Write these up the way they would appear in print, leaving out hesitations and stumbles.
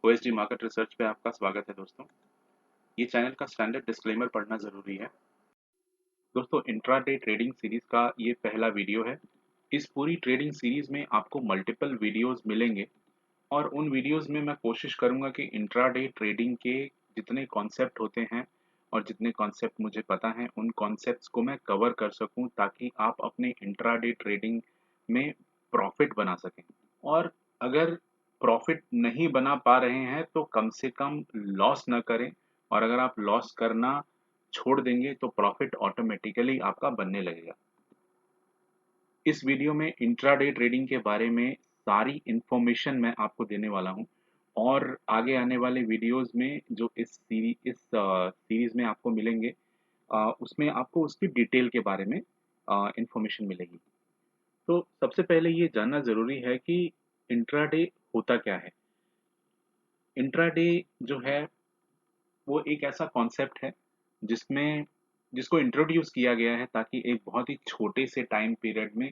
OSD market research पे आपका स्वागत है दोस्तों। ये चैनल का स्टैंडर्ड डिस्क्लेमर पढ़ना ज़रूरी है। दोस्तों, इंट्राडे ट्रेडिंग सीरीज़ का ये पहला वीडियो है। इस पूरी ट्रेडिंग सीरीज़ में आपको मल्टीपल वीडियोज़ मिलेंगे और उन वीडियोज़ में मैं कोशिश करूँगा कि इंट्राडे ट्रेडिंग के जितने कॉन्सेप्ट होते हैं और जितने कॉन्सेप्ट मुझे पता हैं, उन कॉन्सेप्ट्स को मैं कवर कर सकूँ ताकि आप अपने इंट्राडे ट्रेडिंग में प्रॉफ़िट बना सकें। और अगर प्रॉफ़िट नहीं बना पा रहे हैं तो कम से कम लॉस ना करें, और अगर आप लॉस करना छोड़ देंगे तो प्रॉफ़िट ऑटोमेटिकली आपका बनने लगेगा। इस वीडियो में इंट्राडे ट्रेडिंग के बारे में सारी इन्फॉर्मेशन मैं आपको देने वाला हूँ, और आगे आने वाले वीडियोज़ में जो इस सीरीज़ में आपको मिलेंगे, उसमें आपको उसकी डिटेल के बारे में इन्फॉर्मेशन मिलेगी। तो सबसे पहले ये जानना ज़रूरी है कि इंट्राडे होता क्या है? इंट्राडे जो है वो एक ऐसा कॉन्सेप्ट है जिसमें जिसको इंट्रोड्यूस किया गया है ताकि एक बहुत ही छोटे से टाइम पीरियड में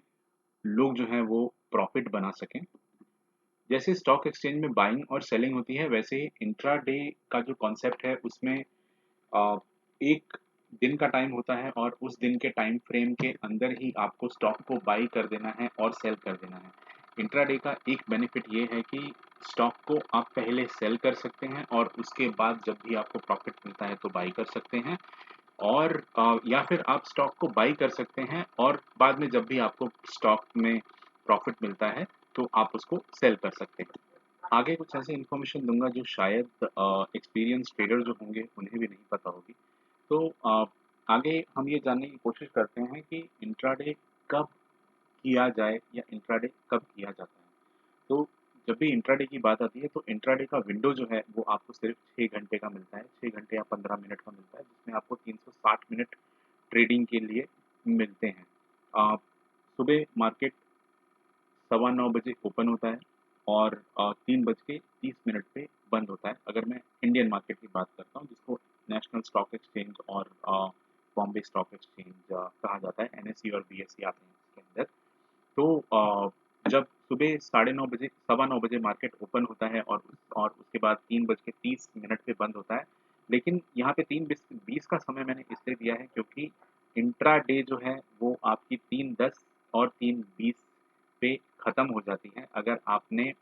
लोग जो हैं वो प्रॉफिट बना सकें। जैसे स्टॉक एक्सचेंज में बाइंग और सेलिंग होती है, वैसे ही इंट्राडे का जो कॉन्सेप्ट है उसमें अ, एक दिन का टाइम होता है और उस दिन के टाइम फ्रेम के अंदर ही आपको स्टॉक को बाई कर देना है और सेल कर देना है। इंट्राडे का एक बेनिफिट ये है कि स्टॉक को आप पहले सेल कर सकते हैं और उसके बाद जब भी आपको प्रॉफिट मिलता है तो बाई कर सकते हैं, और या फिर आप स्टॉक को बाई कर सकते हैं और बाद में जब भी आपको स्टॉक में प्रॉफिट मिलता है तो आप उसको सेल कर सकते हैं। आगे कुछ ऐसी इन्फॉर्मेशन दूंगा जो शायद एक्सपीरियंस ट्रेडर जो होंगे उन्हें भी नहीं पता होगी। तो आगे हम ये जानने की कोशिश करते हैं कि इंट्राडे कब किया जाए या इंट्राडे कब किया जाता है। तो जब भी इंट्राडे की बात आती है तो इंट्राडे का विंडो जो है वो आपको सिर्फ 6 घंटे का मिलता है, 6 घंटे या 15 मिनट का मिलता है, जिसमें आपको 360 मिनट ट्रेडिंग के लिए मिलते हैं। सुबह मार्केट 9:15 बजे ओपन होता है और 3:30 पे बंद होता है, अगर मैं इंडियन मार्केट की बात करता हूँ, जिसको नेशनल स्टॉक एक्सचेंज और बॉम्बे स्टॉक एक्सचेंज कहा जाता है। एनएसई और बीएसई आते हैं इसके अंदर। तो जब सुबह 9:30 बजे 9:15 बजे मार्केट ओपन होता है और उसके बाद 3:30 पे बंद होता है। लेकिन यहाँ पे 3:20 का समय मैंने इसलिए दिया है क्योंकि इंट्रा डे जो है वो आपकी 3:10 और 3:20 पे ख़त्म हो जाती है। अगर आपने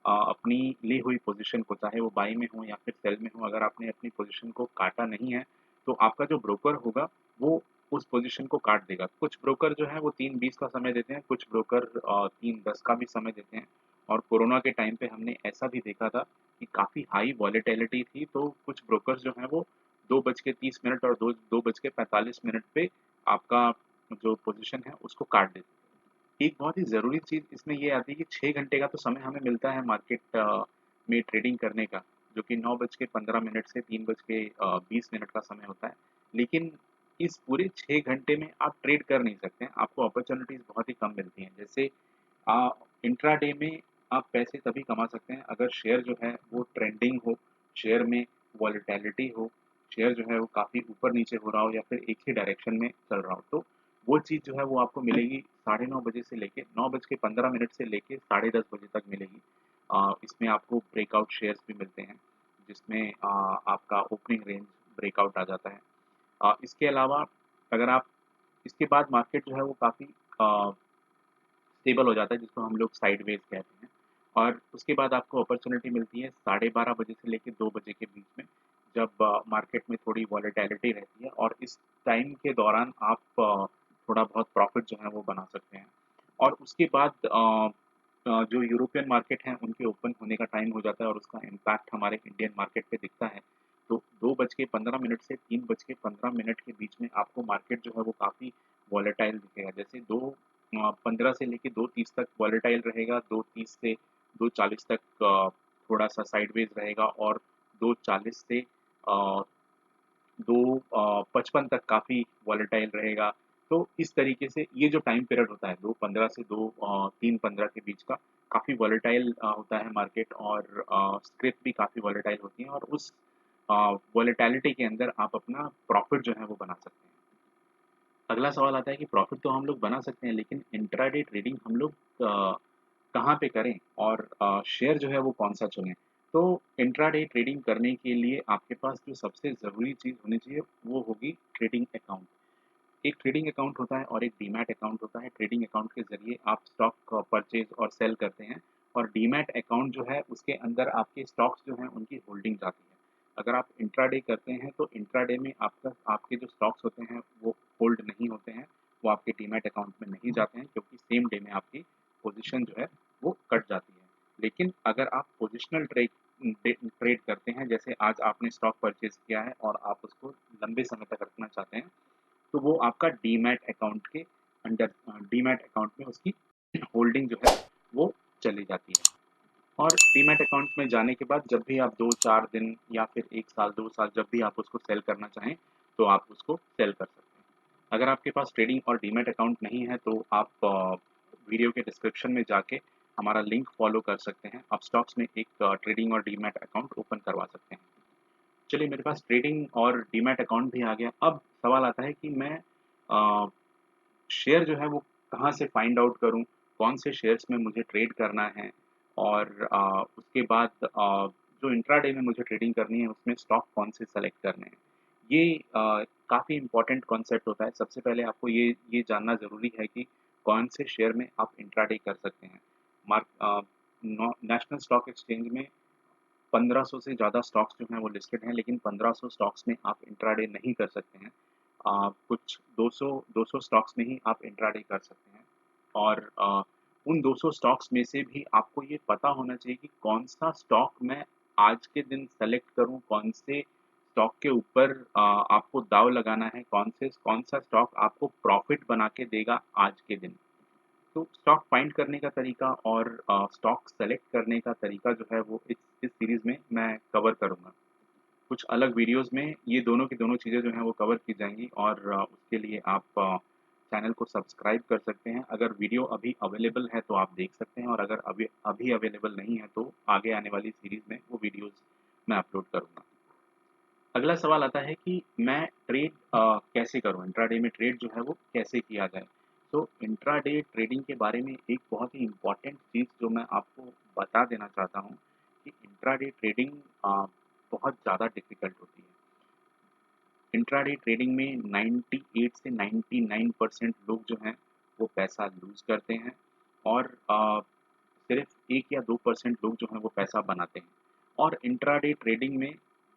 अपनी ली हुई पोजीशन को, चाहे वो बाई में हो या फिर सेल में हो, अगर आपने अपनी पोजीशन को काटा नहीं है तो आपका जो ब्रोकर होगा वो उस पोजीशन को काट देगा। कुछ ब्रोकर जो है वो 3:20 का समय देते हैं, कुछ ब्रोकर 3:10 का भी समय देते हैं। और कोरोना के टाइम पे हमने ऐसा भी देखा था कि काफ़ी हाई वॉलेटिलिटी थी, तो कुछ ब्रोकर्स जो हैं वो 2:30 और 2:45 पे आपका जो पोजीशन है उसको काट देते हैं। एक बहुत ही ज़रूरी चीज़ इसमें ये आती है कि 6 घंटे का तो समय हमें मिलता है मार्केट में ट्रेडिंग करने का, जो कि 9:15 से 3:20 का समय होता है। लेकिन इस पूरे 6 घंटे में आप ट्रेड कर नहीं सकते हैं, आपको अपॉर्च्युनिटीज़ बहुत ही कम मिलती हैं। जैसे इंट्राडे में आप पैसे तभी कमा सकते हैं अगर शेयर जो है वो ट्रेंडिंग हो, शेयर में वॉलेटिलिटी हो, शेयर जो है वो काफ़ी ऊपर-नीचे हो रहा हो या फिर एक ही डायरेक्शन में चल रहा हो। तो वो चीज़ जो है वो आपको मिलेगी 9:30 से लेके 9:15 से लेके 10:30 बजे तक मिलेगी। इसमें आपको ब्रेकआउट शेयर्स भी मिलते हैं, जिसमें आपका ओपनिंग रेंज ब्रेकआउट आ जाता है। इसके अलावा अगर आप इसके बाद मार्केट जो है वो काफ़ी स्टेबल हो जाता है, जिसको हम लोग साइडवेज कहते हैं। और उसके बाद आपको अपॉर्च्युनिटी मिलती है 12:30 बजे से लेके 2 बजे के बीच में, जब मार्केट में थोड़ी वॉलेटिलिटी रहती है, और इस टाइम के दौरान आप थोड़ा बहुत प्रॉफिट जो है वो बना सकते हैं। और उसके बाद जो यूरोपियन मार्केट हैं उनके ओपन होने का टाइम हो जाता है और उसका इम्पैक्ट हमारे इंडियन मार्केट पे दिखता है। तो 2:15 से 3:15 के बीच में आपको मार्केट जो है वो काफ़ी वॉलेटाइल दिखेगा। जैसे 2:15 से लेके 2:30 तक वॉलेटाइल रहेगा, 2:30 से 2:40 तक थोड़ा-सा साइडवेज रहेगा, और 2:40 से 2:55 तक काफ़ी वॉलेटाइल रहेगा। तो इस तरीके से ये जो टाइम पीरियड होता है 2:15 से 3:15 के बीच का, काफ़ी वॉलेटाइल होता है मार्केट, और स्क्रिप्ट भी काफ़ी वॉलेटाइल होती हैं, और उस अ, वॉलेटिलिटी के अंदर आप अपना प्रॉफिट जो है वो बना सकते हैं। अगला सवाल आता है कि प्रॉफिट तो हम लोग बना सकते हैं, लेकिन इंट्राडे ट्रेडिंग हम लोग कहाँ पे करें, और शेयर जो है वो कौन-सा चुनें? तो इंट्राडे ट्रेडिंग करने के लिए आपके पास जो सबसे ज़रूरी चीज़ होनी चाहिए वो होगी ट्रेडिंग अकाउंट। एक ट्रेडिंग अकाउंट होता है और एक डीमैट अकाउंट होता है। ट्रेडिंग अकाउंट के ज़रिए आप स्टॉक परचेज़ और सेल करते हैं और डीमैट अकाउंट जो है उसके अंदर आपके स्टॉक्स जो हैं उनकी होल्डिंग जाती है। अगर आप इंट्राडे करते हैं तो इंट्राडे में आपका आपके जो स्टॉक्स होते हैं वो होल्ड नहीं होते हैं, वो आपके डीमैट अकाउंट में नहीं जाते हैं क्योंकि सेम डे में आपकी पोज़ीशन जो है वो कट जाती है। लेकिन अगर आप पोज़िशनल ट्रेड करते हैं, जैसे आज आपने स्टॉक परचेज़ किया है और आप उसको लंबे समय तक रखना चाहते हैं, तो वो आपका डीमैट अकाउंट के अंडर डीमैट अकाउंट में उसकी होल्डिंग जो है वो चली जाती है। और डीमैट अकाउंट में जाने के बाद जब भी आप 2-4 दिन या फिर 1 साल 2 साल जब भी आप उसको सेल करना चाहें, तो आप उसको सेल कर सकते हैं। अगर आपके पास ट्रेडिंग और डीमैट अकाउंट नहीं है तो आप वीडियो के डिस्क्रिप्शन में जाके हमारा लिंक फॉलो कर सकते हैं। आप स्टॉक्स में एक ट्रेडिंग और डीमैट अकाउंट ओपन करवा सकते हैं। चलिए, मेरे पास ट्रेडिंग और डीमैट अकाउंट भी आ गया। अब सवाल आता है कि मैं अ, शेयर जो है वो कहाँ से फाइंड आउट करूँ, कौन से शेयर्स में मुझे ट्रेड करना है और उसके बाद जो इंट्राडे में मुझे ट्रेडिंग करनी है उसमें स्टॉक कौन से सेलेक्ट करने हैं। ये काफ़ी इम्पोर्टेंट कॉन्सेप्ट होता है। सबसे पहले आपको ये जानना ज़रूरी है कि कौन से शेयर में आप इंट्राडे कर सकते हैं। नेशनल स्टॉक एक्सचेंज में 1500 से ज़्यादा स्टॉक्स जो हैं वो लिस्टेड हैं, लेकिन 1500 स्टॉक्स में आप इंट्राडे नहीं कर सकते हैं। कुछ 200 स्टॉक्स में ही आप इंट्राडे कर सकते हैं और उन 200 स्टॉक्स में से भी आपको ये पता होना चाहिए कि कौन-सा स्टॉक मैं आज के दिन सेलेक्ट करूँ, कौन से स्टॉक के ऊपर आपको दाँव लगाना है, कौन-सा स्टॉक आपको प्रॉफ़िट बना के देगा आज के दिन। तो स्टॉक फाइंड करने का तरीका और स्टॉक सेलेक्ट करने का तरीका जो है वो इस सीरीज़ में मैं कवर करूँगा। कुछ अलग वीडियोज़ में ये दोनों की दोनों चीज़ें जो हैं वो कवर की जाएँगी और उसके लिए आप चैनल को सब्सक्राइब कर सकते हैं। अगर वीडियो अभी अवेलेबल है तो आप देख सकते हैं और अगर अभी अभी अवेलेबल नहीं है तो आगे आने वाली सीरीज़ में वो वीडियोज़ मैं अपलोड करूँगा। अगला सवाल आता है कि मैं ट्रेड कैसे करूँ? इंट्राडे में ट्रेड जो है वो कैसे किया जाए? तो इंट्राडे ट्रेडिंग के बारे में एक बहुत ही इम्पोर्टेंट चीज़ जो मैं आपको बता देना चाहता हूँ कि इंट्राडे ट्रेडिंग बहुत ज़्यादा डिफ़िकल्ट होती है। इंट्राडे ट्रेडिंग में 98 से 99% लोग जो हैं वो पैसा लूज़ करते हैं और सिर्फ़ 1 या 2% लोग जो हैं वो पैसा बनाते हैं। और इंट्राडे ट्रेडिंग में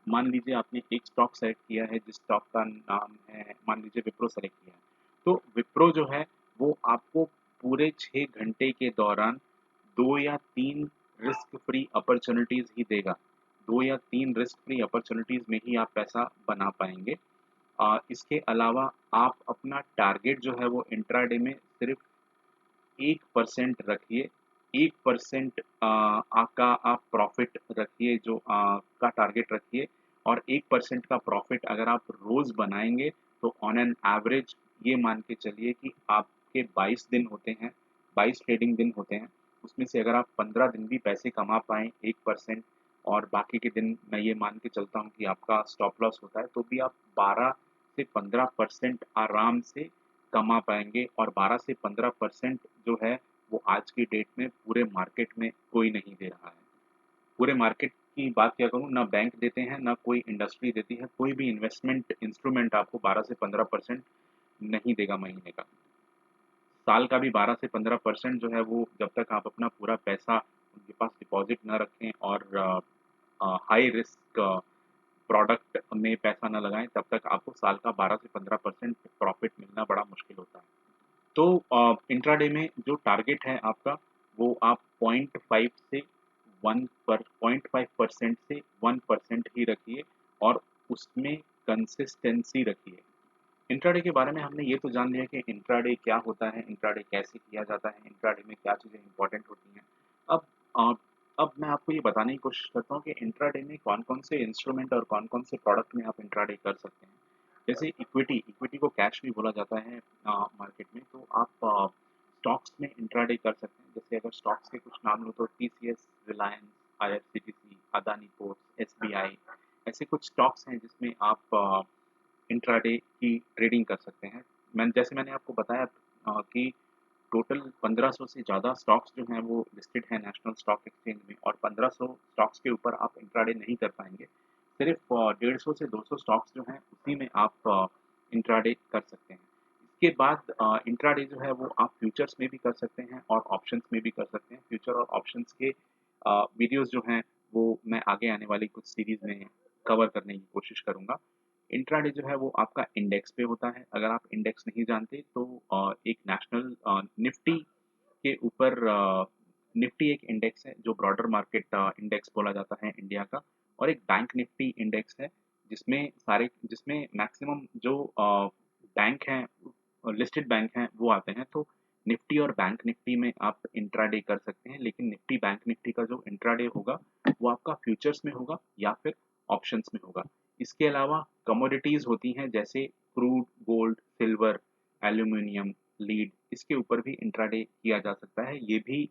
मान लीजिए आपने एक स्टॉक सेलेक्ट किया है जिस स्टॉक का नाम है, मान लीजिए विप्रो सेलेक्ट किया है। तो विप्रो जो है वो आपको पूरे 6 घंटे के दौरान 2 या 3 रिस्क फ्री अपॉर्च्युनिटीज़ ही देगा। 2 या 3 रिस्क फ्री अपॉर्च्युनिटीज़ में ही आप पैसा बना पाएँगे। इसके अलावा आप अपना टारगेट जो है वो इंट्राडे में सिर्फ़ 1% रखिए। 1% का आप प्रॉफ़िट रखिए जो का टारगेट रखिए और 1% का प्रॉफ़िट अगर आप रोज़ बनाएँगे तो ऑन एन एवरेज ये मान के चलिए कि आपके 22 दिन होते हैं, 22 ट्रेडिंग दिन होते हैं। उसमें से अगर आप 15 दिन भी पैसे कमा पाएँ 1% और बाकी के दिन मैं ये मान के चलता हूँ कि आपका स्टॉप लॉस होता है, तो भी आप 12 से 15% आराम से कमा पाएँगे और 12 से 15% जो है वो आज की डेट में पूरे मार्केट में कोई नहीं दे रहा है। पूरे मार्केट की बात क्या करूँ, ना बैंक देते हैं, ना कोई इंडस्ट्री देती है, कोई भी इन्वेस्टमेंट इंस्ट्रूमेंट आपको 12 से 15% नहीं देगा महीने का। साल का भी 12 से 15% जो है वो जब तक आप अपना पूरा पैसा उनके पास डिपॉज़िट ना रखें और हाई रिस्क प्रोडक्ट में पैसा ना लगाएँ, तब तक आपको साल का 12 से 15% प्रॉफ़िट मिलना बड़ा मुश्किल होता है। तो इंट्राडे में जो टारगेट है आपका, वो आप 0.5 से 1 पर 0.5% से 1% ही रखिए और उसमें कंसिस्टेंसी रखिए। इंट्राडे के बारे में हमने ये तो जान लिया कि इंट्राडे क्या होता है, इंट्राडे कैसे किया जाता है, इंट्राडे में क्या चीज़ें इम्पोर्टेंट होती हैं। अब अ, अब मैं आपको ये बताने की कोशिश करता हूँ कि इंट्राडे में कौन-कौन से इंस्ट्रूमेंट और कौन-कौन से प्रोडक्ट में आप इंट्राडे कर सकते हैं। जैसे इक्विटी को कैश भी बोला जाता है मार्केट में, तो आप स्टॉक्स में इंट्राडे कर सकते हैं। जैसे अगर स्टॉक्स के कुछ नाम लूँ तो TCS, Reliance, IRCTC, Adani ports, SBI, ऐसे कुछ स्टॉक्स हैं जिसमें आप इंट्राडे की ट्रेडिंग कर सकते हैं। मैंने आपको बताया कि टोटल 1500 से ज़्यादा स्टॉक्स जो हैं वो लिस्टेड हैं नेशनल स्टॉक एक्सचेंज में, और 1500 स्टॉक्स के ऊपर आप इंट्राडे नहीं कर पाएंगे। सिर्फ 150 से 200 स्टॉक्स जो हैं उसी में आप इंट्राडे कर सकते हैं। इसके बाद इंट्राडे जो है वो आप फ्यूचर्स में भी कर सकते हैं और ऑप्शंस में भी कर सकते हैं। फ्यूचर और ऑप्शंस के वीडियोस जो हैं वो मैं आगे आने वाली कुछ सीरीज़ में कवर करने की कोशिश करूँगा। इंट्राडे जो है वो आपका इंडेक्स पे होता है। अगर आप इंडेक्स नहीं जानते तो एक नेशनल निफ्टी के ऊपर निफ्टी एक इंडेक्स है जो ब्रॉडर मार्केट इंडेक्स बोला जाता है इंडिया का, और एक बैंक निफ्टी इंडेक्स है जिसमें मैक्सिमम जो बैंक हैं, लिस्टेड बैंक हैं वो आते हैं। तो निफ्टी और बैंक निफ्टी में आप इंट्राडे कर सकते हैं, लेकिन निफ्टी बैंक निफ्टी का जो इंट्राडे होगा वो आपका फ्यूचर्स में होगा या फिर ऑप्शंस में होगा। इसके अलावा कमोडिटीज़ होती हैं जैसे crude, gold, silver, aluminium, lead, इसके ऊपर भी इंट्राडे किया जा सकता है। ये भी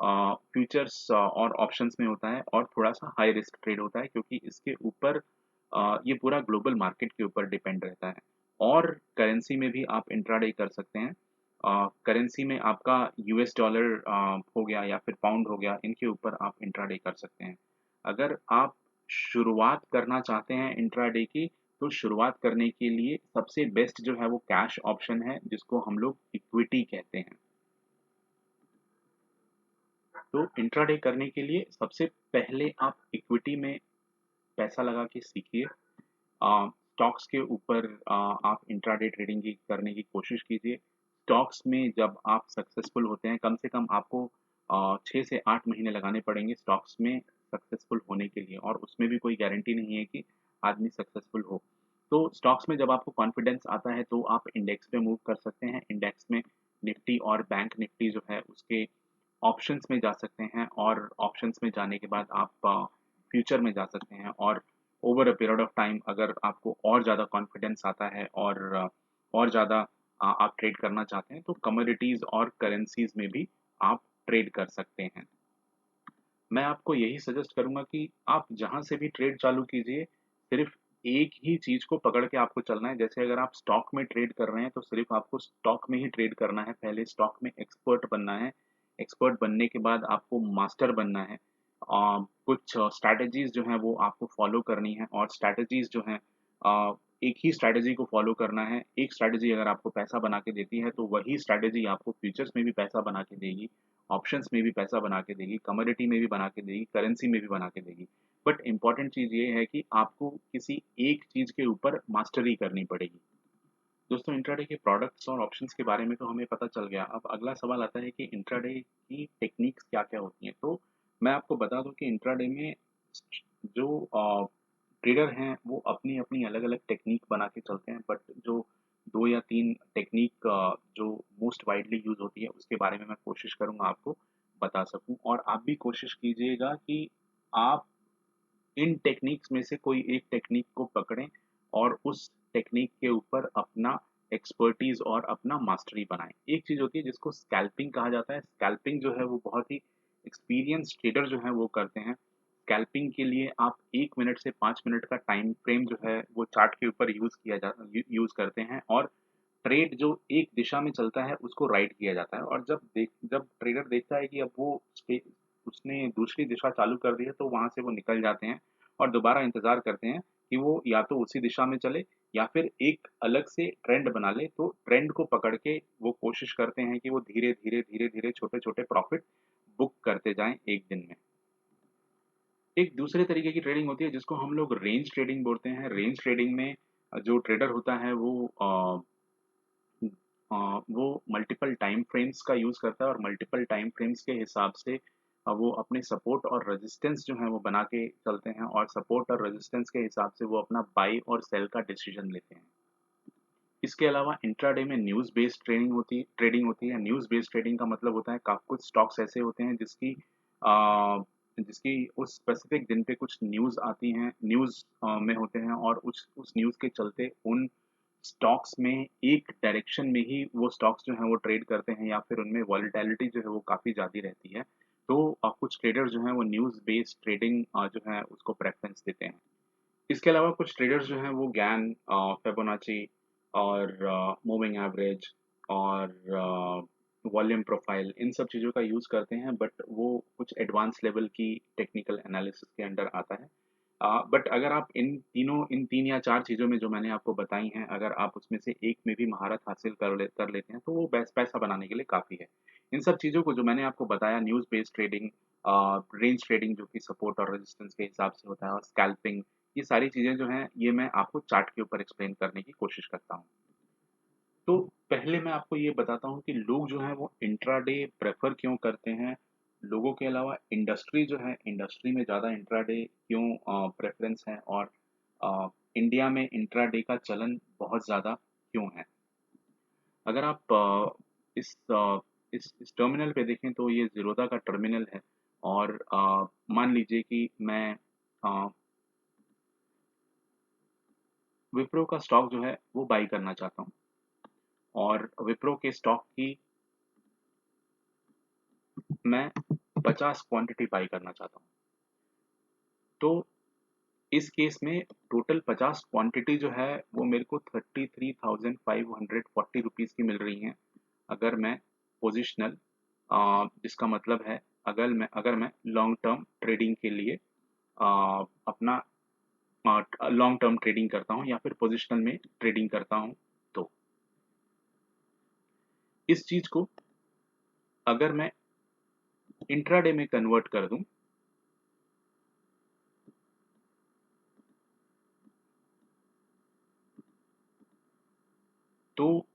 फ्यूचर्स और ऑप्शंस में होता है और थोड़ा-सा हाई रिस्क ट्रेड होता है, क्योंकि इसके ऊपर ये पूरा ग्लोबल मार्केट के ऊपर डिपेंड रहता है। और करेंसी में भी आप इंट्राडे कर सकते हैं। करेंसी में आपका यूएस डॉलर हो गया या फिर पाउंड हो गया, इनके ऊपर आप इंट्राडे कर सकते हैं। अगर आप शुरुआत करना चाहते हैं इंट्राडे की, तो शुरुआत करने के लिए सबसे बेस्ट जो है वो कैश ऑप्शन है, जिसको हम लोग इक्विटी कहते हैं। तो इंट्राडे करने के लिए सबसे पहले आप इक्विटी में पैसा लगा के सीखिए। स्टॉक्स के ऊपर आप इंट्राडे ट्रेडिंग की करने की कोशिश कीजिए। स्टॉक्स में जब आप सक्सेसफुल होते हैं, कम से कम आपको 6 से 8 महीने लगाने पड़ेंगे स्टॉक्स में सक्सेसफुल होने के लिए, और उसमें भी कोई गारंटी नहीं है कि आदमी सक्सेसफुल हो। तो स्टॉक्स में जब आपको कॉन्फिडेंस आता है तो आप इंडेक्स पे मूव कर सकते हैं। इंडेक्स में निफ्टी और बैंक निफ्टी जो है उसके ऑप्शंस में जा सकते हैं, और ऑप्शंस में जाने के बाद आप फ्यूचर में जा सकते हैं। और over a period of time अगर आपको और ज़्यादा कॉन्फिडेंस आता है और और ज़्यादा आप ट्रेड करना चाहते हैं, तो कमोडिटीज़ और करेंसीज़ में भी आप ट्रेड कर सकते हैं। मैं आपको यही सजेस्ट करूँगा कि आप जहाँ से भी ट्रेड चालू कीजिए, सिर्फ़ एक ही चीज़ को पकड़ के आपको चलना है। जैसे अगर आप स्टॉक में ट्रेड कर रहे हैं, तो सिर्फ़ आपको स्टॉक में ही ट्रेड करना है। पहले स्टॉक में एक्सपर्ट बनना है। एक्सपर्ट बनने के बाद आपको मास्टर बनना है। कुछ स्ट्रैटेजीज़ जो हैं वो आपको फ़ॉलो करनी है, और स्ट्रैटेजीज़ जो हैं एक ही स्ट्रैटेजी को फ़ॉलो करना है। एक स्ट्रैटेजी अगर आपको पैसा बना के देती है, तो वही स्ट्रैटेजी आपको फ्यूचर्स में भी पैसा बना के देगी, ऑप्शंस में भी पैसा बना के देगी, कमोडिटी में भी बना के देगी, करेंसी में भी बना के देगी। बट इम्पोर्टेंट चीज़ ये है कि आपको किसी एक चीज़ के ऊपर मास्टरी करनी पड़ेगी। दोस्तों, इंट्राडे के प्रोडक्ट्स और ऑप्शंस के बारे में तो हमें पता चल गया। अब अगला सवाल आता है कि इंट्राडे की टेक्निक्स क्या-क्या होती हैं। तो मैं आपको बता दूँ कि इंट्राडे में जो ट्रेडर हैं वो अपनी-अपनी अलग-अलग टेक्निक बना के चलते हैं, बट जो 2 या 3 टेक्निक जो मोस्ट वाइडली यूज़ होती है उसके बारे में मैं कोशिश करूँगा आपको बता सकूँ, और आप भी कोशिश कीजिएगा कि आप इन टेक्निक्स में से कोई एक टेक्निक को पकड़ें और उस टेक्निक के ऊपर अपना एक्सपर्टीज़ और अपना मास्टरी बनाएँ। एक चीज़ होती है जिसको स्कैल्पिंग कहा जाता है। स्कैल्पिंग जो है वो बहुत ही एक्सपीरियंस्ड ट्रेडर जो हैं वो करते हैं। स्कैल्पिंग के लिए आप 1 मिनट से 5 मिनट का टाइम फ्रेम जो है वो चार्ट के ऊपर यूज़ करते हैं, और ट्रेड जो एक दिशा में चलता है उसको राइट किया जाता है, और जब ट्रेडर देखता है कि अब वो उसने दूसरी दिशा चालू कर दी है, तो वहाँ से वो निकल जाते हैं और दोबारा इंतज़ार करते हैं कि वो या तो उसी दिशा में चले या फिर एक अलग से ट्रेंड बना ले। तो ट्रेंड को पकड़ के वो कोशिश करते हैं कि वो धीरे-धीरे, धीरे-धीरे, छोटे-छोटे प्रॉफ़िट बुक करते जाएँ 1 दिन में। एक दूसरे तरीके की ट्रेडिंग होती है जिसको हम लोग रेंज ट्रेडिंग बोलते हैं। रेंज ट्रेडिंग में जो ट्रेडर होता है वो मल्टीपल टाइम फ्रेम्स का यूज़ करता है, और मल्टीपल टाइम फ्रेम्स के हिसाब से वो अपने सपोर्ट और रेजिस्टेंस जो है वो बना के चलते हैं, और सपोर्ट और रेजिस्टेंस के हिसाब से वो अपना बाई और सेल का डिसीजन लेते हैं। इसके अलावा इंट्राडे में ट्रेडिंग होती है। न्यूज़ बेस्ड ट्रेडिंग का मतलब होता है का कुछ स्टॉक्स ऐसे होते हैं जिसकी उस स्पेसिफिक दिन पे कुछ न्यूज़ आती हैं, न्यूज़ में होते हैं, और उस न्यूज़ के चलते उन स्टॉक्स में एक डायरेक्शन में ही वो स्टॉक्स जो हैं वो ट्रेड करते हैं, या फिर उनमें वॉलेटिलिटी जो है वो काफ़ी ज़्यादा रहती है। तो कुछ ट्रेडर जो हैं वो न्यूज़ बेस्ड ट्रेडिंग जो है उसको प्रेफ़रेंस देते हैं। इसके अलावा कुछ ट्रेडर्स जो हैं वो गैन, फिबोनाची और मूविंग एवरेज और वॉल्यूम प्रोफाइल, इन सब चीज़ों का यूज़ करते हैं, बट वो कुछ एडवांस लेवल की टेक्निकल एनालिसिस के अंडर आता है। बट अगर आप इन 3 या 4 चीज़ों में जो मैंने आपको बताई हैं, अगर आप उसमें से एक में भी महारत हासिल कर लेते हैं, तो वो बेस पैसा बनाने के लिए काफ़ी है। इन सब चीज़ों को जो मैंने आपको बताया, news based trading, range trading जो कि सपोर्ट और रेजिस्टेंस के हिसाब से होता है, और स्कैल्पिंग, ये सारी चीज़ें जो हैं, ये मैं आपको चार्ट के ऊपर एक्सप्लेन करने की कोशिश करता हूँ। तो पहले मैं आपको ये बताता हूँ कि लोग जो हैं वो इंट्राडे प्रेफ़र क्यों करते हैं? लोगों के अलावा इंडस्ट्री जो है, इंडस्ट्री में ज़्यादा इंट्राडे क्यों प्रेफ़रेंस है, और इंडिया में इंट्राडे का चलन बहुत ज़्यादा क्यों है? अगर आप इस टर्मिनल पे देखें तो ये ज़ीरोधा का टर्मिनल है, और मान लीजिए कि मैं अ, विप्रो का स्टॉक जो है वो बाय करना चाहता हूँ, और विप्रो के स्टॉक की मैं 50 क्वांटिटी बाय करना चाहता हूँ। तो इस केस में टोटल 50 क्वांटिटी जो है वो मेरे को 33,540 रुपीस की मिल रही हैं, अगर मैं पोजिशनल, जिसका मतलब है अगर मैं लॉन्ग टर्म ट्रेडिंग के लिए अपना लॉन्ग टर्म ट्रेडिंग करता हूँ या फिर पोजिशनल में ट्रेडिंग करता हूँ, तो इस चीज को अगर मैं इंट्राडे में कन्वर्ट कर दूं, तो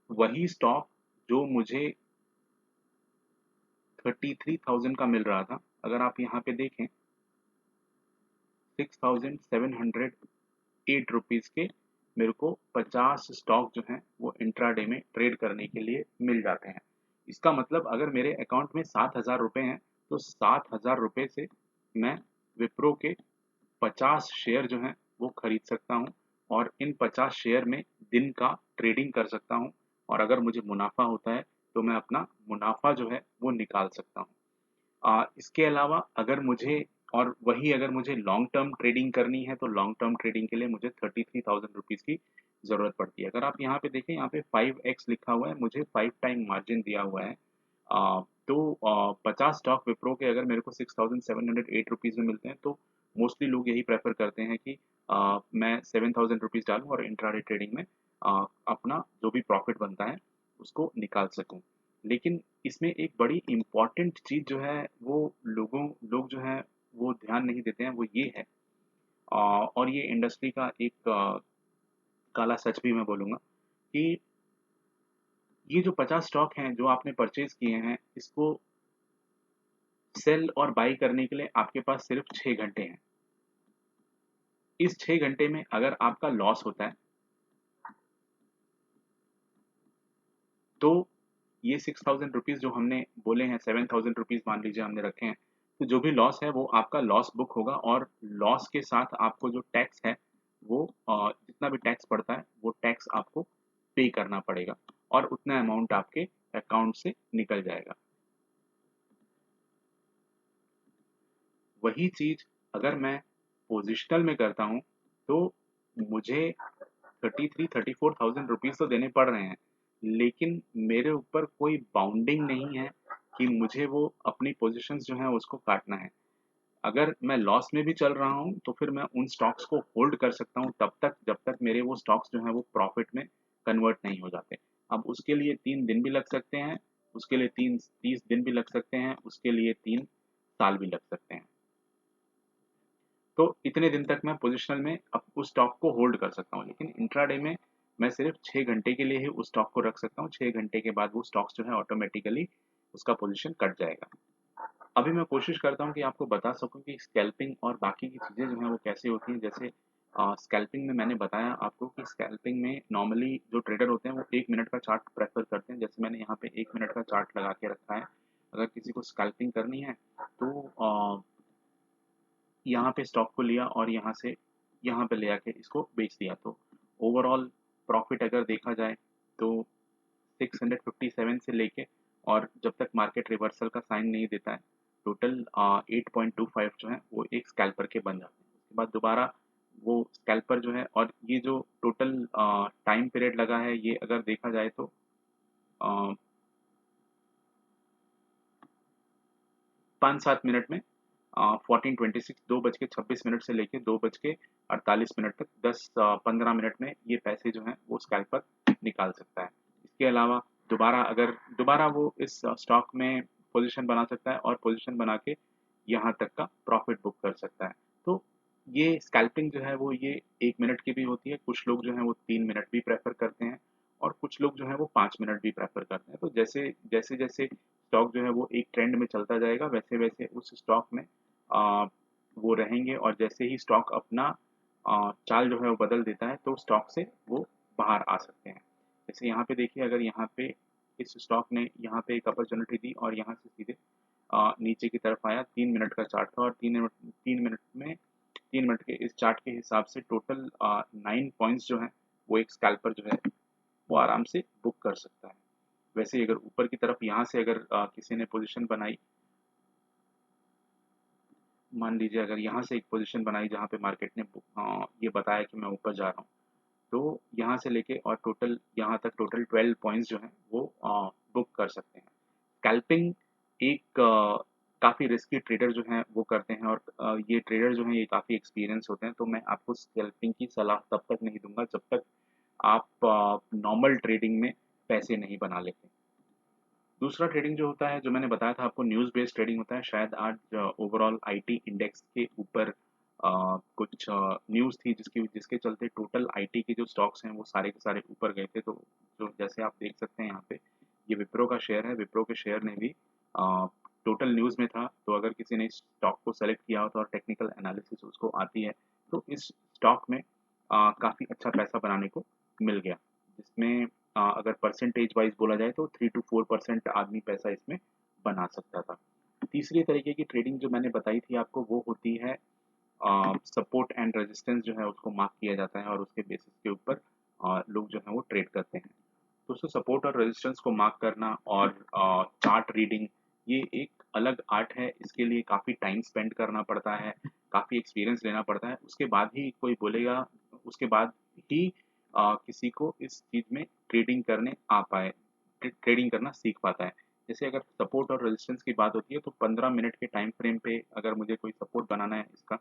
वही स्टॉक जो मुझे 33,000 का मिल रहा था, अगर आप यहाँ पे देखें 6,708 रुपीस के मेरे को 50 स्टॉक जो हैं वो इंट्राडे में ट्रेड करने के लिए मिल जाते हैं। इसका मतलब अगर मेरे अकाउंट में 7,000 रुपए हैं, तो 7,000 रुपए से मैं विप्रो के 50 शेयर जो हैं वो खरीद सकता हूँ, और इन 50 शेयर में दिन का ट्रेडिंग कर सकता हूँ, और अगर मुझे मुनाफा होता है तो मैं अपना मुनाफा जो है वो निकाल सकता हूँ। इसके अलावा और वही अगर मुझे लॉन्ग टर्म ट्रेडिंग करनी है, तो लॉन्ग टर्म ट्रेडिंग के लिए मुझे 33,000 रुपीज़ की ज़रूरत पड़ती है। अगर आप यहाँ पे देखें, यहाँ पे 5x लिखा हुआ है, मुझे 5 टाइम मार्जिन दिया हुआ है। तो 50 स्टॉक विप्रो के अगर मेरे को 6,708 रुपीज़ में मिलते हैं, तो मोस्टली लोग यही प्रेफ़र करते हैं कि मैं 7,000 रुपीज़ डालूँ और इंट्राडे ट्रेडिंग में अपना जो भी प्रॉफ़िट बनता है, उसको निकाल सकूँ। लेकिन इसमें एक बड़ी इम्पोर्टेंट चीज़ जो है वो लोग जो हैं वो ध्यान नहीं देते हैं, वो ये है, और ये इंडस्ट्री का एक काला सच भी मैं बोलूँगा, कि ये जो 50 स्टॉक हैं जो आपने परचेज़ किए हैं, इसको सेल और बाय करने के लिए आपके पास सिर्फ़ 6 घंटे हैं। इस 6 घंटे में अगर आपका लॉस होता है, तो ये 6,000 रुपीज़ जो हमने बोले हैं, 7,000 रुपीज़ मान लीजिए हमने रखे हैं, तो जो भी लॉस है वो आपका लॉस बुक होगा, और लॉस के साथ आपको जो टैक्स है वो जितना भी टैक्स पड़ता है वो टैक्स आपको पे करना पड़ेगा, और उतना अमाउंट आपके अकाउंट से निकल जाएगा। वही चीज़ अगर मैं पोजिशनल में करता हूँ, तो मुझे 34,000 रुपीज़ तो देने पड़ रहे हैं, लेकिन मेरे ऊपर कोई बाउंडिंग नहीं है कि मुझे वो अपनी पोज़ीशंस जो हैं उसको काटना है। अगर मैं लॉस में भी चल रहा हूँ, तो फिर मैं उन स्टॉक्स को होल्ड कर सकता हूँ तब तक जब तक मेरे वो स्टॉक्स जो हैं वो प्रॉफ़िट में कन्वर्ट नहीं हो जाते। अब उसके लिए 3 दिन भी लग सकते हैं, उसके लिए 30 दिन भी लग सकते हैं, उसके लिए 3 साल भी लग सकते हैं। तो इतने दिन तक मैं पोजिशनल में उस स्टॉक को होल्ड कर सकता हूँ, लेकिन इंट्राडे में मैं सिर्फ 6 घंटे के लिए ही उस स्टॉक को रख सकता हूँ। 6 घंटे के बाद वो स्टॉक्स जो है ऑटोमेटिकली उसका पोजीशन कट जाएगा। अभी मैं कोशिश करता हूँ कि आपको बता सकूँ कि स्कैल्पिंग और बाकी की चीज़ें जो हैं वो कैसे होती हैं। जैसे स्कैल्पिंग में मैंने बताया आपको कि स्कैल्पिंग में नॉर्मली जो ट्रेडर होते हैं वो 1 मिनट का चार्ट प्रेफ़र करते हैं। जैसे मैंने यहाँ पे 1 मिनट का चार्ट लगा के रखा है। अगर किसी को स्कैल्पिंग करनी है, तो यहाँ पे स्टॉक को लिया और यहाँ से यहाँ पे ले आके इसको बेच दिया, तो ओवरऑल प्रॉफिट अगर देखा जाए तो 657 से लेके, और जब तक मार्केट रिवर्सल का साइन नहीं देता है, टोटल 8.25 जो है वो एक स्कैल्पर के बन जाते हैं। उसके बाद दोबारा वो स्कैल्पर जो है, और ये जो टोटल टाइम पीरियड लगा है, ये अगर देखा जाए तो 5-7 मिनट में 14:26 2:26 से लेके 2:48 तक 10-15 मिनट में ये पैसे जो हैं वो स्कैल्पर निकाल सकता है। इसके अलावा दोबारा वो इस स्टॉक में पोजीशन बना सकता है और पोजीशन बना के यहाँ तक का प्रॉफिट बुक कर सकता है। तो ये स्कैल्पिंग जो है वो ये 1 मिनट की भी होती है, कुछ लोग जो हैं वो 3 मिनट भी प्रेफ़र करते हैं और कुछ लोग जो हैं वो 5 मिनट भी प्रेफ़र करते हैं। तो जैसे-जैसे स्टॉक जो है वो एक ट्रेंड में चलता जाएगा, वैसे-वैसे उस स्टॉक में अ, वो रहेंगे और जैसे ही स्टॉक अपना चाल जो है वो बदल देता है, तो स्टॉक से वो बाहर आ सकते हैं। जैसे यहाँ पे देखिए, अगर यहाँ पे इस स्टॉक ने यहाँ पे एक अपॉर्च्युनिटी दी और यहाँ से सीधे नीचे की तरफ आया, 3 मिनट का चार्ट था और 3 मिनट के इस चार्ट के हिसाब से टोटल 9 पॉइंट्स जो हैं, वो एक स्कैल्पर जो है, वो आराम से बुक कर सकता है। वैसे ही अगर ऊपर की तरफ यहाँ से अगर किसी ने पोजीशन बनाई, मान लीजिए अगर यहाँ से एक पोजीशन बनाई जहाँ पे मार्केट ने ये बताया कि मैं ऊपर जा रहा हूँ, तो यहाँ से लेके और टोटल यहाँ तक टोटल 12 पॉइंट्स जो हैं वो बुक कर सकते हैं। स्कैल्पिंग एक काफ़ी रिस्की ट्रेडर जो हैं वो करते हैं और ये ट्रेडर जो हैं ये काफ़ी एक्सपीरियंस होते हैं, तो मैं आपको स्कैल्पिंग की सलाह तब तक नहीं दूँगा जब तक आप नॉर्मल ट्रेडिंग में पैसे नहीं बना लेते। दूसरा ट्रेडिंग जो होता है, जो मैंने बताया था आपको, न्यूज़ बेस्ड ट्रेडिंग होता है। शायद आज ओवरऑल आईटी इंडेक्स के ऊपर कुछ न्यूज़ थी जिसके चलते टोटल आईटी के जो स्टॉक्स हैं वो सारे के सारे ऊपर गए थे। तो जो जैसे आप देख सकते हैं यहाँ पे, ये विप्रो का शेयर है। विप्रो के शेयर ने भी टोटल न्यूज़ में था, तो अगर किसी ने इस स्टॉक को सेलेक्ट किया हो तो और टेक्निकल एनालिसिस उसको आती है, तो इस स्टॉक में काफ़ी अच्छा पैसा बनाने को मिल गया। जिसमें अगर परसेंटेज वाइज़ बोला जाए तो 3 टू 4% आदमी पैसा इसमें बना सकता था। तीसरी तरीके की ट्रेडिंग जो मैंने बताई थी आपको, वो होती है सपोर्ट एंड रेजिस्टेंस जो है उसको मार्क किया जाता है और उसके बेसिस के ऊपर लोग जो हैं वो ट्रेड करते हैं। दोस्तों, सपोर्ट और रेजिस्टेंस को मार्क करना और चार्ट रीडिंग, ये एक अलग आर्ट है। इसके लिए काफ़ी टाइम स्पेंड करना पड़ता है, काफ़ी एक्सपीरियंस लेना पड़ता है। उसके बाद ही कोई बोलेगा, उसके बाद ही किसी को इस चीज़ में ट्रेडिंग करने आ पाए, ट्रेडिंग करना सीख पाता है। जैसे अगर सपोर्ट और रेजिस्टेंस की बात होती है, तो 15 मिनट के टाइम फ्रेम पे अगर मुझे कोई सपोर्ट बनाना है इसका,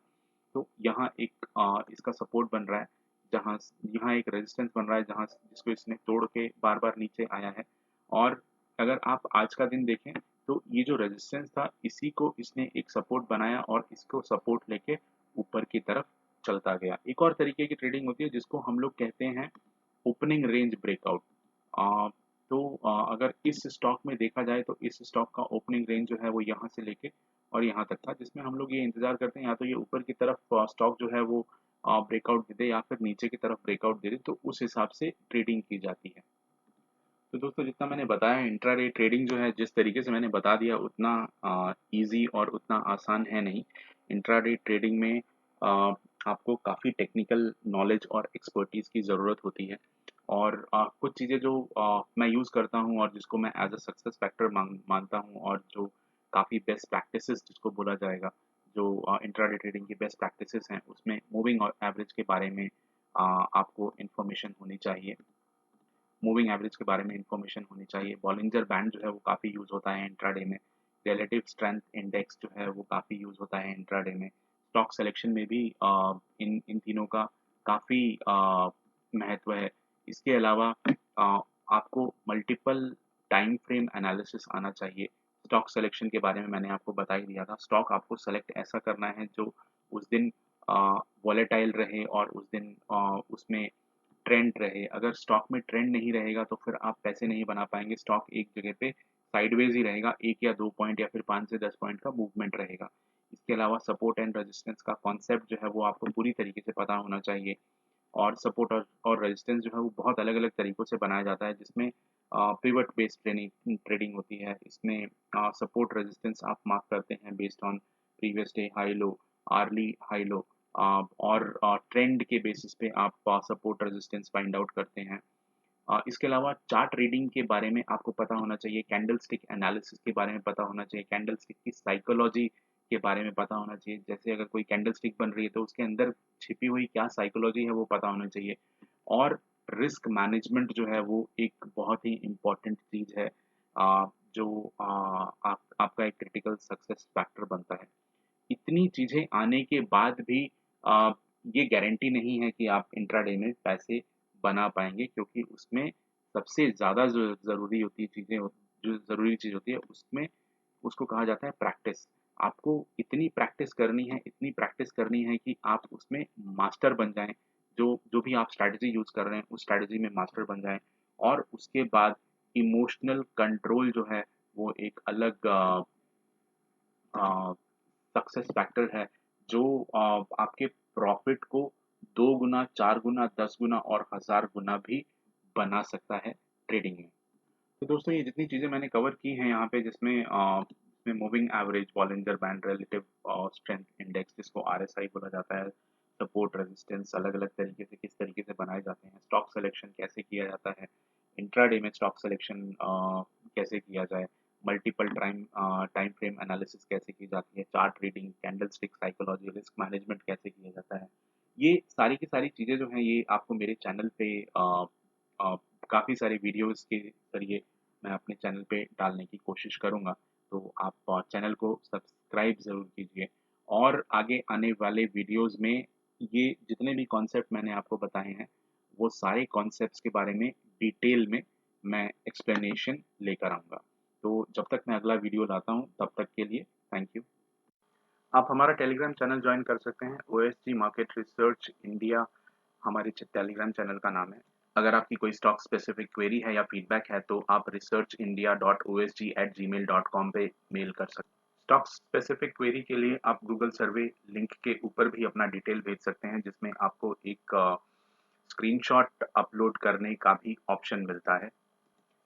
तो यहाँ एक इसका सपोर्ट बन रहा है, यहाँ एक रेजिस्टेंस बन रहा है जिसको इसने तोड़ के बार-बार नीचे आया है। और अगर आप आज का दिन देखें, तो ये जो रेजिस्टेंस था, इसी को इसने एक सपोर्ट बनाया और इसको सपोर्ट लेके ऊपर की तरफ चलता गया। एक और तरीके की ट्रेडिंग होती है जिसको हम लोग कहते हैं ओपनिंग रेंज ब्रेकआउट। अ, तो अगर इस स्टॉक में देखा जाए, तो इस स्टॉक का ओपनिंग रेंज जो है वो यहाँ से लेके और यहाँ तक था, जिसमें हम लोग ये इंतज़ार करते हैं या तो ये ऊपर की तरफ स्टॉक जो है वो ब्रेकआउट दे दे या फिर नीचे की तरफ ब्रेकआउट दे दे, तो उस हिसाब से ट्रेडिंग की जाती है। तो दोस्तों, जितना मैंने बताया, इंट्राडे ट्रेडिंग जो है जिस तरीके से मैंने बता दिया, उतना ईज़ी और उतना आसान है नहीं। इंट्राडे ट्रेडिंग में अ, आपको काफ़ी टेक्निकल नॉलेज और एक्सपर्टीज़ की ज़रूरत होती है और कुछ चीज़ें जो मैं यूज़ करता हूँ और जिसको मैं एज़ अ सक्सेस फैक्टर मानता हूँ और जो काफ़ी बेस्ट प्रैक्टिसेस जिसको बोला जाएगा, जो इंट्राडे ट्रेडिंग की बेस्ट प्रैक्टिसेस हैं, उसमें मूविंग और एवरेज के बारे में आपको इन्फॉर्मेशन होनी चाहिए। मूविंग एवरेज के बारे में इन्फॉर्मेशन होनी चाहिए। बॉलिंजर बैंड जो है वो काफ़ी यूज़ होता है इंट्राडे में। रिलेटिव स्ट्रेंथ इंडेक्स जो है वो काफ़ी यूज़ होता है इंट्राडे में। स्टॉक सिलेक्शन में भी इन इन तीनों का काफ़ी महत्व है। इसके अलावा आपको मल्टीपल टाइम फ्रेम एनालिसिस आना चाहिए। स्टॉक सिलेक्शन के बारे में मैंने आपको बता ही दिया था। स्टॉक आपको सेलेक्ट ऐसा करना है जो उस दिन वॉलेटाइल रहे और उस दिन उसमें ट्रेंड रहे। अगर स्टॉक में ट्रेंड नहीं रहेगा तो फिर आप पैसे नहीं बना पाएँगे। स्टॉक एक जगह पे साइडवेज़ ही रहेगा, 1 या 2 पॉइंट या फिर 5 से 10 पॉइंट का मूवमेंट रहेगा। इसके अलावा सपोर्ट एंड रेजिस्टेंस का कॉन्सेप्ट जो है वो आपको पूरी तरीके से पता होना चाहिए और सपोर्ट और रेजिस्टेंस जो है वो बहुत अलग-अलग तरीकों से बनाया जाता है, जिसमें पिवट बेस्ड ट्रेनिंग ट्रेडिंग होती है। इसमें सपोर्ट रेजिस्टेंस आप मार्क करते हैं based on previous day high low, early high low, और ट्रेंड के बेसिस पे आप सपोर्ट रेजिस्टेंस फाइंड आउट करते हैं। इसके अलावा चार्ट रीडिंग के बारे में आपको पता होना चाहिए, कैंडलस्टिक एनालिसिस के बारे में पता होना चाहिए, कैंडलस्टिक की साइकोलॉजी के बारे में पता होना चाहिए। जैसे अगर कोई कैंडलस्टिक बन रही है तो उसके अंदर छिपी हुई क्या साइकोलॉजी है वो पता होना चाहिए। और रिस्क मैनेजमेंट जो है वो एक बहुत ही इम्पोर्टेंट चीज़ है, जो आपका एक क्रिटिकल सक्सेस फैक्टर बनता है। इतनी चीज़ें आने के बाद भी अ, ये गारंटी नहीं है कि आप इंट्राडे में पैसे बना पाएँगे, क्योंकि उसमें सबसे ज़्यादा जो ज़रूरी होती है चीज़ें जो ज़रूरी चीज़ होती है उसमें उसको कहा जाता है प्रैक्टिस। आपको इतनी प्रैक्टिस करनी है कि आप उसमें मास्टर बन जाएँ। जो भी आप स्ट्रैटेजी यूज़ कर रहे हैं, उस स्ट्रैटेजी में मास्टर बन जाएँ और उसके बाद इमोशनल कंट्रोल जो है, वो एक अलग अ, सक्सेस फैक्टर है, जो आपके प्रॉफ़िट को 2 गुना, 4 गुना, 10 गुना और 1000 गुना भी बना सकता है ट्रेडिंग में। तो दोस्तों, ये जितनी चीज़ें मैंने कवर की हैं यहाँ पे, जिसमें moving average, Bollinger band, relative strength index जिसको आरएसआई बोला जाता है, सपोर्ट, रेजिस्टेंस अलग-अलग तरीके से किस तरीके से बनाए जाते हैं, स्टॉक सिलेक्शन कैसे किया जाता है, इंट्राडे में स्टॉक सिलेक्शन कैसे किया जाए, मल्टीपल टाइम फ्रेम एनालिसिस कैसे की जाती है, chart reading, candlestick psychology, risk management कैसे किया जाता है। ये सारी की सारी चीज़ें जो हैं, ये आपको मेरे चैनल पे अ, काफ़ी सारे वीडियोज़ के ज़रिए मैं अपने चैनल पे डालने की कोशिश करूँगा। तो आप चैनल को सब्सक्राइब ज़रूर कीजिए और आगे आने वाले वीडियोज़ में ये जितने भी कॉन्सेप्ट मैंने आपको बताए हैं, वो सारे कॉन्सेप्ट्स के बारे में डिटेल में मैं एक्सप्लेनेशन लेकर आऊँगा। तो जब तक मैं अगला वीडियो लाता हूँ, तब तक के लिए थैंक यू। आप हमारा टेलीग्राम चैनल जॉइन कर सकते हैं, ओएसजी मार्केट रिसर्च इंडिया हमारे टेलीग्राम चैनल का नाम है। अगर आपकी कोई स्टॉक स्पेसिफिक क्वेरी है या फीडबैक है तो आप researchindia.osg@gmail.com पे मेल कर सकते हैं। स्टॉक स्पेसिफिक क्वेरी के लिए आप गूगल सर्वे लिंक के ऊपर भी अपना डिटेल भेज सकते हैं, जिसमें आपको एक स्क्रीनशॉट अपलोड करने का भी ऑप्शन मिलता है।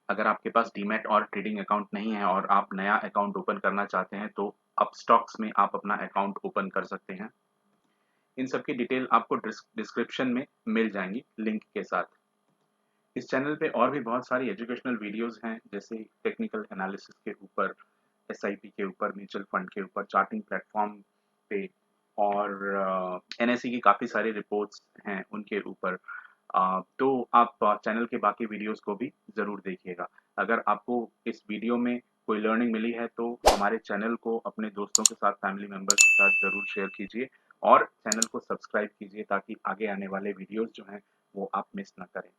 अगर आपके पास डीमैट और ट्रेडिंग अकाउंट नहीं है और आप नया अकाउंट ओपन करना चाहते हैं तो अपस्टॉक्स में आप अपना अकाउंट ओपन कर सकते हैं। इन सब की डिटेल आपको डिस्क्रिप्शन में मिल जाएंगी लिंक के साथ। इस चैनल पे और भी बहुत सारी एजुकेशनल वीडियोस हैं, जैसे टेक्निकल एनालिसिस के ऊपर, एसआईपी के ऊपर, म्यूचुअल फंड के ऊपर, चार्टिंग प्लेटफॉर्म पे और एनएसई की काफ़ी सारी रिपोर्ट्स हैं उनके ऊपर। तो आप चैनल के बाकी वीडियोस को भी ज़रूर देखिएगा। अगर आपको इस वीडियो में कोई लर्निंग मिली है तो हमारे चैनल को अपने दोस्तों के साथ, फैमिली मेंबर्स के साथ ज़रूर शेयर कीजिए और चैनल को सब्सक्राइब कीजिए ताकि आगे आने वाले वीडियोस जो हैं वो आप मिस ना करें।